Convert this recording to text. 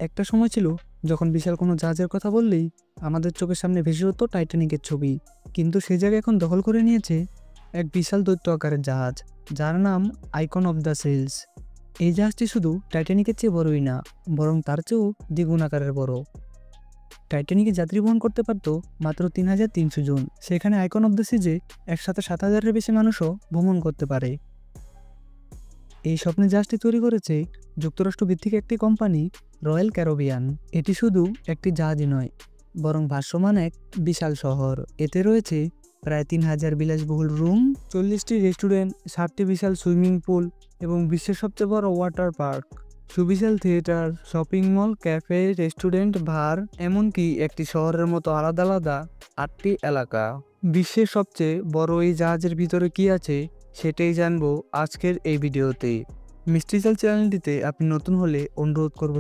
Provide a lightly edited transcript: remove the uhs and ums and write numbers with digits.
একটা সময় ছিল যখন বিশাল কোনো জাহাজের কথা বললেই আমাদের চোখের সামনে ভেসে হতো টাইটানিকের ছবি, কিন্তু সেই জায়গা এখন দখল করে নিয়েছে এক বিশাল দৈত্য আকারের জাহাজ, যার নাম আইকন অফ দ্য সেলস। এই জাহাজটি শুধু টাইটানিকের চেয়ে বড়ই না, বরং তার চেয়েও দ্বিগুণ আকারের বড়। টাইটানিকে যাত্রী বহন করতে পারত মাত্র 3,300 জন, সেখানে আইকন অফ দ্য সিজে একসাথে 7,000-এর বেশি মানুষও ভ্রমণ করতে পারে। এই স্বপ্নের জাহাজটি তৈরি করেছে যুক্তরাষ্ট্র ভিত্তিক একটি কোম্পানি, রয়্যাল ক্যারিবিয়ান। এটি শুধু একটি জাহাজই নয়, বরং ভাসমান এক বিশাল শহর। এতে রয়েছে প্রায় 3,000 বিলাসবহুল রুম, 40টি রেস্টুরেন্ট, 7টি বিশাল সুইমিং পুল এবং বিশ্বের সবচেয়ে বড় ওয়াটার পার্ক, সুবিশাল theatre, shopping mall, cafe, restaurant, bar, এমনকি একটি শহরের মতো আলাদা আলাদা 8টি এলাকা। বিশ্বের সবচেয়ে বড় এই জাহাজের ভিতরে কি আছে সেটাই জানবো আজকের এই ভিডিওতে। মিস্ট্রি চাল চ্যানেলটিতে আপনি নতুন হলে অনুরোধ করব